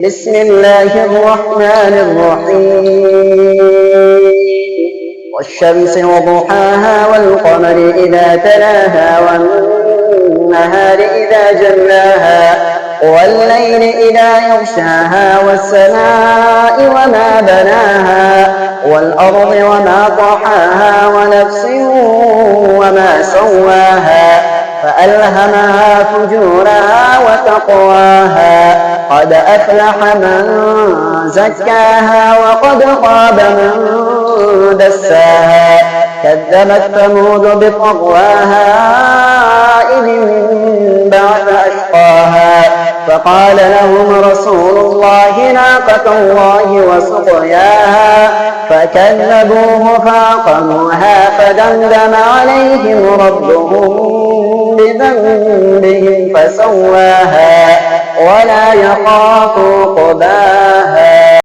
بسم الله الرحمن الرحيم والشمس وضحاها والقمر إذا تلاها والنهار إذا جلاها والليل إذا يغشاها والسماء وما بناها والأرض وما طحاها ونفس وما سواها فألهمها فجورها وتقواها قد أفلح من زكاها وقد خاب من دساها كذبت ثمود بطغواها إذ انبعث أشقاها فقال لهم رسول الله ناقة الله وسقياها فكذبوه فعقروها فدمدم عليهم ربهم بذنبهم فسواها ولا يخاف عقباها.